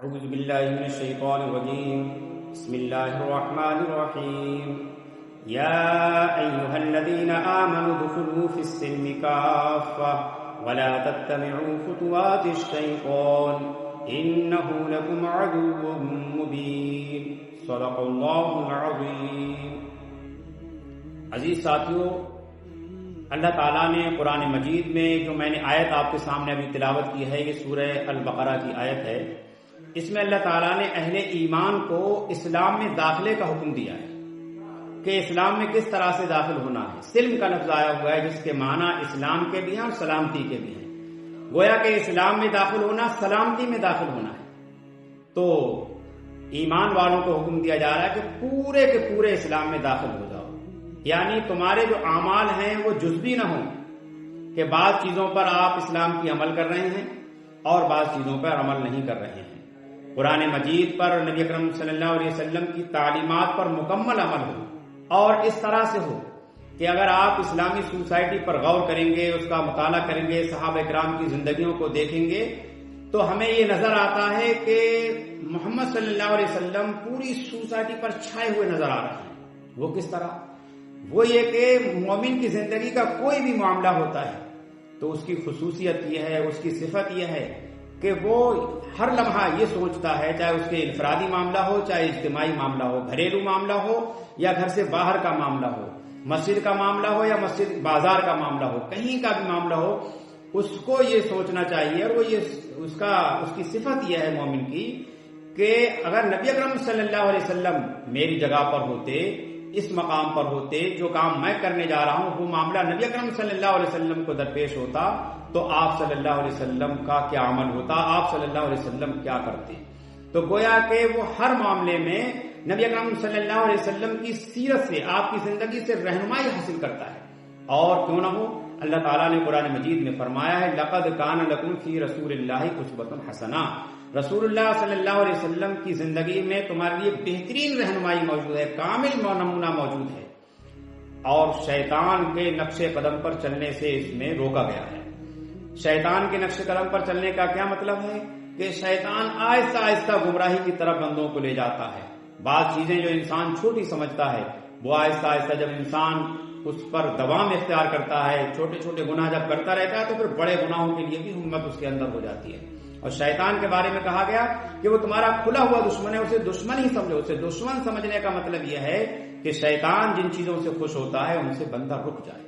أعوذ بالله من الشيطان الرجيم بسم الله الرحمن الرحيم يا أيها الذين آمنوا ادخلوا في السلم كافة ولا تتبعوا خطوات الشيطان إنه لكم عدو مبين صدق الله العظيم. عزیز ساتھیو، اللہ تعالیٰ نے قرآن مجید میں جو میں نے آیت آپ کے سامنے ابھی تلاوت کی ہے، یہ سورہ البقرہ کی آیت ہے. اس میں اللہ تعالیٰ نے اہل ایمان کو اسلام میں داخلے کا حکم دیا ہے کہ اسلام میں کس طرح سے داخل ہونا ہے. سلم کا لفظ آیا ہوا ہے جس کے معنی اسلام کے بھی ہیں اور سلامتی کے بھی ہیں. گویا کہ اسلام میں داخل ہونا سلامتی میں داخل ہونا ہے. تو ایمان والوں کو حکم دیا جا رہا ہے کہ پورے کے پورے اسلام میں داخل ہو جاؤ، یعنی تمہارے جو اعمال ہیں وہ جزوی نہ ہوں کہ بعض چیزوں پر آپ اسلام کی عمل کر رہے ہیں اور بعض چیزوں پر عمل نہیں کر رہے ہیں. قرآن مجید پر نبی اکرم صلی اللہ علیہ وسلم کی تعلیمات پر مکمل عمل ہو، اور اس طرح سے ہو کہ اگر آپ اسلامی سوسائٹی پر غور کریں گے، اس کا مطالعہ کریں گے، صحابہ کرام کی زندگیوں کو دیکھیں گے تو ہمیں یہ نظر آتا ہے کہ محمد صلی اللہ علیہ وسلم پوری سوسائٹی پر چھائے ہوئے نظر آ رہے ہیں. وہ کس طرح؟ وہ یہ کہ مومن کی زندگی کا کوئی بھی معاملہ ہوتا ہے تو اس کی خصوصیت یہ ہے، اس کی صفت یہ ہے کہ وہ ہر لمحہ یہ سوچتا ہے، چاہے اس کے انفرادی معاملہ ہو، چاہے اجتماعی معاملہ ہو، گھریلو معاملہ ہو یا گھر سے باہر کا معاملہ ہو، مسجد کا معاملہ ہو یا مسجد بازار کا معاملہ ہو، کہیں کا بھی معاملہ ہو، اس کو یہ سوچنا چاہیے. اور وہ یہ اس کی صفت یہ ہے مومن کی کہ اگر نبی اکرم صلی اللہ علیہ وسلم میری جگہ پر ہوتے، اس مقام پر ہوتے، جو کام میں کرنے جا رہا ہوں وہ معاملہ نبی اکرم صلی اللہ علیہ وسلم کو درپیش ہوتا تو آپ صلی اللہ علیہ وسلم کا کیا عمل ہوتا، آپ صلی اللہ علیہ وسلم کیا کرتے. تو گویا کہ وہ ہر معاملے میں نبی اکرم صلی اللہ علیہ وسلم کی سیرت سے، آپ کی زندگی سے رہنمائی حاصل کرتا ہے. اور کیوں نہ ہو، اللہ تعالیٰ نے قرآن مجید میں فرمایا ہے لقد کان لکم فی رسول اللہ اسوۃ حسنہ. رسول اللہ صلی اللہ علیہ وسلم کی زندگی میں تمہارے لیے بہترین رہنمائی موجود ہے، کامل نمونہ موجود ہے، اور شیطان کے نقش قدم پر چلنے سے اس میں روکا گیا ہے. شیطان کے نقش قدم پر چلنے کا کیا مطلب ہے کہ شیطان آہستہ آہستہ گمراہی کی طرف بندوں کو لے جاتا ہے. بعض چیزیں جو انسان چھوٹی سمجھتا ہے وہ آہستہ آہستہ جب انسان اس پر دوام اختیار کرتا ہے، چھوٹے چھوٹے گناہ جب کرتا رہتا ہے تو پھر بڑے گناہوں کے لیے بھی ہمت اس کے اندر ہو جاتی ہے. اور شیطان کے بارے میں کہا گیا کہ وہ تمہارا کھلا ہوا دشمن ہے، اسے دشمن ہی سمجھو. اسے دشمن سمجھنے کا مطلب یہ ہے کہ شیطان جن چیزوں سے خوش ہوتا ہے ان سے بندہ رک جائے.